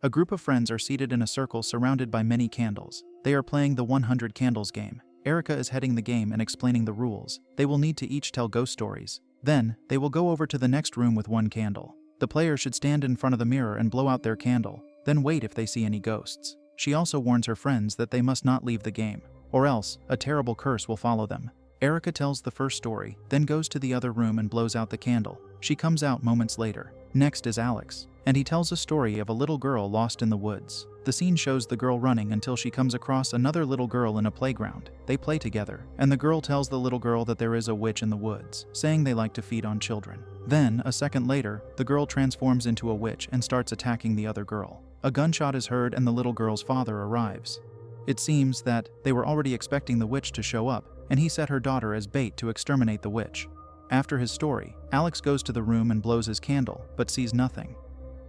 A group of friends are seated in a circle surrounded by many candles. They are playing the 100 Candles game. Erica is heading the game and explaining the rules. They will need to each tell ghost stories. Then, they will go over to the next room with one candle. The player should stand in front of the mirror and blow out their candle, then wait if they see any ghosts. She also warns her friends that they must not leave the game, or else a terrible curse will follow them. Erica tells the first story, then goes to the other room and blows out the candle. She comes out moments later. Next is Alex, and he tells a story of a little girl lost in the woods. The scene shows the girl running until she comes across another little girl in a playground. They play together, and the girl tells the little girl that there is a witch in the woods, saying they like to feed on children. Then, a second later, the girl transforms into a witch and starts attacking the other girl. A gunshot is heard and the little girl's father arrives. It seems that they were already expecting the witch to show up, and he set her daughter as bait to exterminate the witch. After his story, Alex goes to the room and blows his candle, but sees nothing.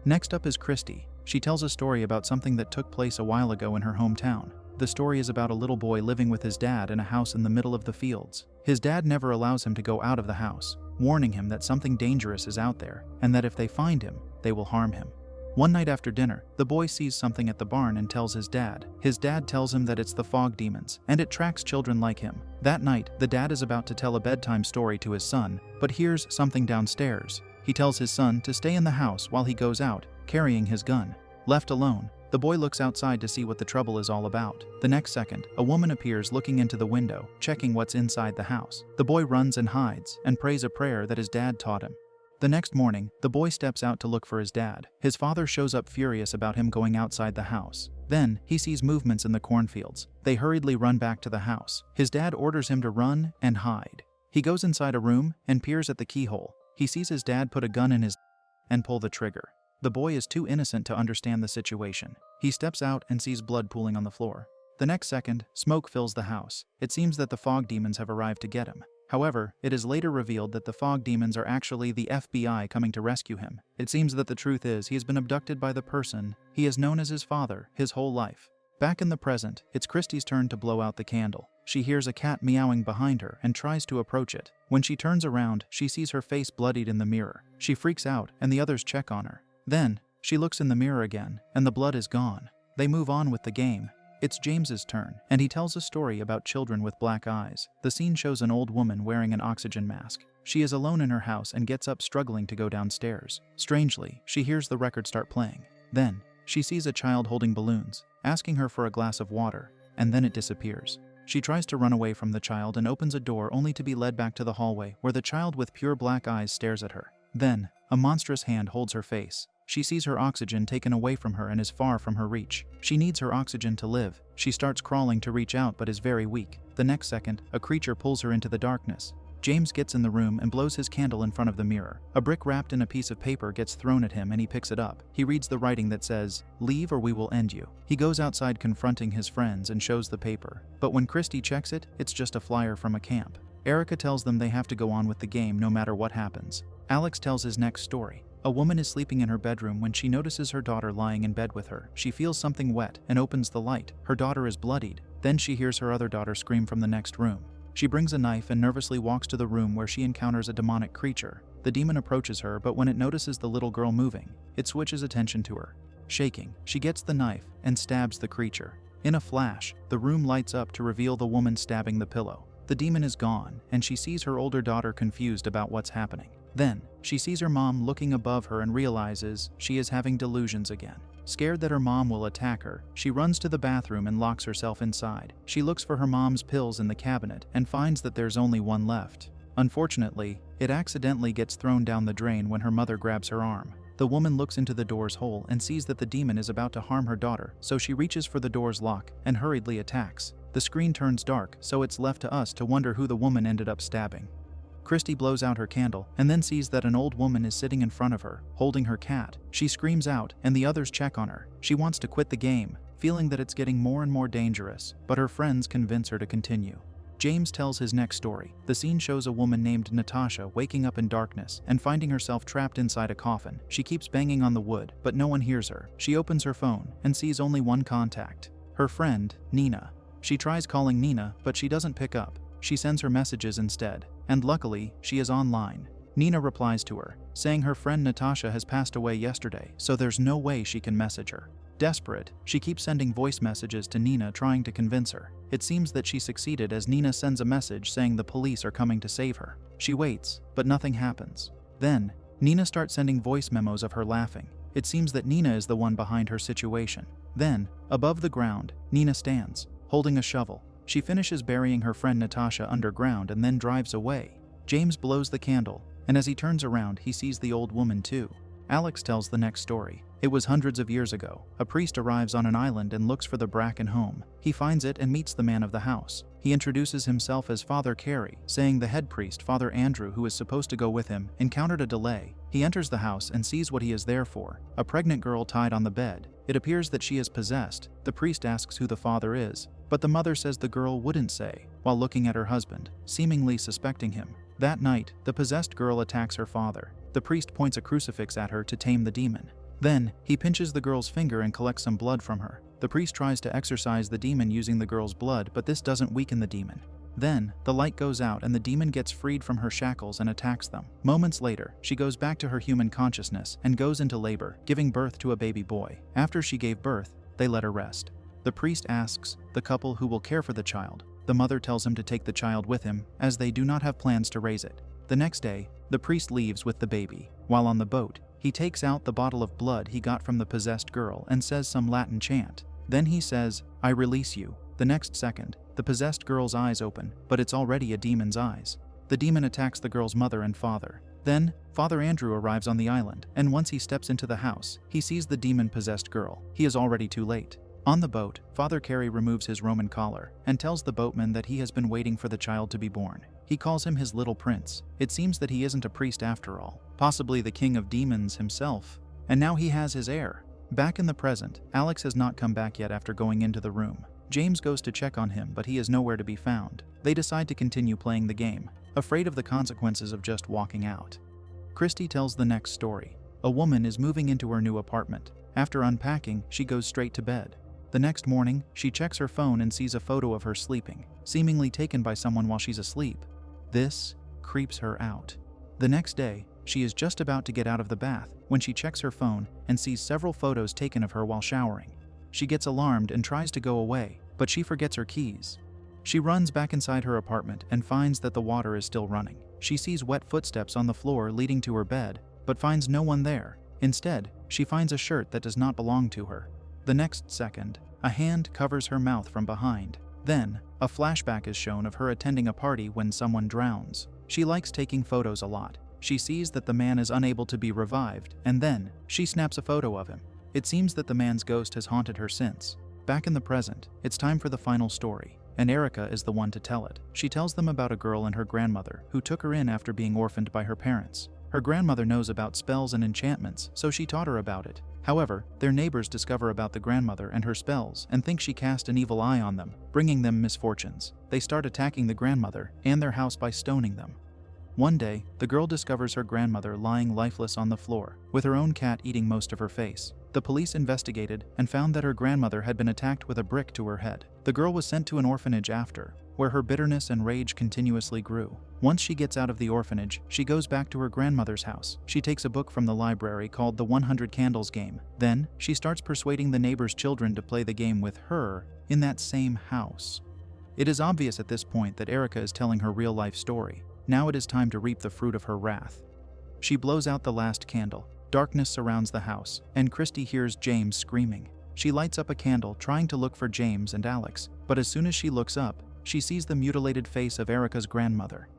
Next up is Christy. She tells a story about something that took place a while ago in her hometown. The story is about a little boy living with his dad in a house in the middle of the fields. His dad never allows him to go out of the house, warning him that something dangerous is out there, and that if they find him, they will harm him. One night after dinner, the boy sees something at the barn and tells his dad. His dad tells him that it's the fog demons, and it tracks children like him. That night, the dad is about to tell a bedtime story to his son, but hears something downstairs. He tells his son to stay in the house while he goes out, carrying his gun. Left alone, the boy looks outside to see what the trouble is all about. The next second, a woman appears looking into the window, checking what's inside the house. The boy runs and hides, and prays a prayer that his dad taught him. The next morning, the boy steps out to look for his dad. His father shows up furious about him going outside the house. Then, he sees movements in the cornfields. They hurriedly run back to the house. His dad orders him to run and hide. He goes inside a room and peers at the keyhole. He sees his dad put a gun in his and pull the trigger. The boy is too innocent to understand the situation. He steps out and sees blood pooling on the floor. The next second, smoke fills the house. It seems that the fog demons have arrived to get him. However, it is later revealed that the fog demons are actually the FBI coming to rescue him. It seems that the truth is he has been abducted by the person he has known as his father his whole life. Back in the present, it's Christy's turn to blow out the candle. She hears a cat meowing behind her and tries to approach it. When she turns around, she sees her face bloodied in the mirror. She freaks out, and the others check on her. Then, she looks in the mirror again, and the blood is gone. They move on with the game. It's James's turn, and he tells a story about children with black eyes. The scene shows an old woman wearing an oxygen mask. She is alone in her house and gets up struggling to go downstairs. Strangely, she hears the record start playing. Then, she sees a child holding balloons, asking her for a glass of water, and then it disappears. She tries to run away from the child and opens a door only to be led back to the hallway where the child with pure black eyes stares at her. Then, a monstrous hand holds her face. She sees her oxygen taken away from her and is far from her reach. She needs her oxygen to live. She starts crawling to reach out but is very weak. The next second, a creature pulls her into the darkness. James gets in the room and blows his candle in front of the mirror. A brick wrapped in a piece of paper gets thrown at him and he picks it up. He reads the writing that says, "Leave or we will end you." He goes outside confronting his friends and shows the paper. But when Christy checks it, it's just a flyer from a camp. Erica tells them they have to go on with the game no matter what happens. Alex tells his next story. A woman is sleeping in her bedroom when she notices her daughter lying in bed with her. She feels something wet and opens the light. Her daughter is bloodied. Then she hears her other daughter scream from the next room. She brings a knife and nervously walks to the room where she encounters a demonic creature. The demon approaches her, but when it notices the little girl moving, it switches attention to her. Shaking, she gets the knife and stabs the creature. In a flash, the room lights up to reveal the woman stabbing the pillow. The demon is gone, and she sees her older daughter confused about what's happening. Then, she sees her mom looking above her and realizes she is having delusions again. Scared that her mom will attack her, she runs to the bathroom and locks herself inside. She looks for her mom's pills in the cabinet and finds that there's only one left. Unfortunately, it accidentally gets thrown down the drain when her mother grabs her arm. The woman looks into the door's hole and sees that the demon is about to harm her daughter, so she reaches for the door's lock and hurriedly attacks. The screen turns dark, so it's left to us to wonder who the woman ended up stabbing. Christy blows out her candle and then sees that an old woman is sitting in front of her, holding her cat. She screams out, and the others check on her. She wants to quit the game, feeling that it's getting more and more dangerous, but her friends convince her to continue. James tells his next story. The scene shows a woman named Natasha waking up in darkness and finding herself trapped inside a coffin. She keeps banging on the wood, but no one hears her. She opens her phone and sees only one contact, her friend, Nina. She tries calling Nina, but she doesn't pick up. She sends her messages instead, and luckily, she is online. Nina replies to her, saying her friend Natasha has passed away yesterday, so there's no way she can message her. Desperate, she keeps sending voice messages to Nina trying to convince her. It seems that she succeeded as Nina sends a message saying the police are coming to save her. She waits, but nothing happens. Then, Nina starts sending voice memos of her laughing. It seems that Nina is the one behind her situation. Then, above the ground, Nina stands, holding a shovel. She finishes burying her friend Natasha underground and then drives away. James blows the candle, and as he turns around, he sees the old woman too. Alex tells the next story. It was hundreds of years ago. A priest arrives on an island and looks for the Bracken home. He finds it and meets the man of the house. He introduces himself as Father Carey, saying the head priest, Father Andrew, who is supposed to go with him, encountered a delay. He enters the house and sees what he is there for, a pregnant girl tied on the bed. It appears that she is possessed. The priest asks who the father is, but the mother says the girl wouldn't say, while looking at her husband, seemingly suspecting him. That night, the possessed girl attacks her father. The priest points a crucifix at her to tame the demon. Then, he pinches the girl's finger and collects some blood from her. The priest tries to exorcise the demon using the girl's blood, but this doesn't weaken the demon. Then, the light goes out and the demon gets freed from her shackles and attacks them. Moments later, she goes back to her human consciousness and goes into labor, giving birth to a baby boy. After she gave birth, they let her rest. The priest asks the couple who will care for the child. The mother tells him to take the child with him, as they do not have plans to raise it. The next day, the priest leaves with the baby. While on the boat, he takes out the bottle of blood he got from the possessed girl and says some Latin chant. Then he says, "I release you." The next second, the possessed girl's eyes open, but it's already a demon's eyes. The demon attacks the girl's mother and father. Then, Father Andrew arrives on the island, and once he steps into the house, he sees the demon-possessed girl. He is already too late. On the boat, Father Carey removes his Roman collar and tells the boatman that he has been waiting for the child to be born. He calls him his little prince. It seems that he isn't a priest after all, possibly the king of demons himself. And now he has his heir. Back in the present, Alex has not come back yet after going into the room. James goes to check on him, but he is nowhere to be found. They decide to continue playing the game, afraid of the consequences of just walking out. Christy tells the next story. A woman is moving into her new apartment. After unpacking, she goes straight to bed. The next morning, she checks her phone and sees a photo of her sleeping, seemingly taken by someone while she's asleep. This creeps her out. The next day, she is just about to get out of the bath when she checks her phone and sees several photos taken of her while showering. She gets alarmed and tries to go away, but she forgets her keys. She runs back inside her apartment and finds that the water is still running. She sees wet footsteps on the floor leading to her bed, but finds no one there. Instead, she finds a shirt that does not belong to her. The next second, a hand covers her mouth from behind. Then, a flashback is shown of her attending a party when someone drowns. She likes taking photos a lot. She sees that the man is unable to be revived, and then, she snaps a photo of him. It seems that the man's ghost has haunted her since. Back in the present, it's time for the final story, and Erica is the one to tell it. She tells them about a girl and her grandmother who took her in after being orphaned by her parents. Her grandmother knows about spells and enchantments, so she taught her about it. However, their neighbors discover about the grandmother and her spells and think she cast an evil eye on them, bringing them misfortunes. They start attacking the grandmother and their house by stoning them. One day, the girl discovers her grandmother lying lifeless on the floor, with her own cat eating most of her face. The police investigated and found that her grandmother had been attacked with a brick to her head. The girl was sent to an orphanage after, where her bitterness and rage continuously grew. Once she gets out of the orphanage, she goes back to her grandmother's house. She takes a book from the library called the 100 Candles game. Then, she starts persuading the neighbor's children to play the game with her in that same house. It is obvious at this point that Erica is telling her real-life story. Now it is time to reap the fruit of her wrath. She blows out the last candle. Darkness surrounds the house, and Christy hears James screaming. She lights up a candle, trying to look for James and Alex, but as soon as she looks up, she sees the mutilated face of Erica's grandmother.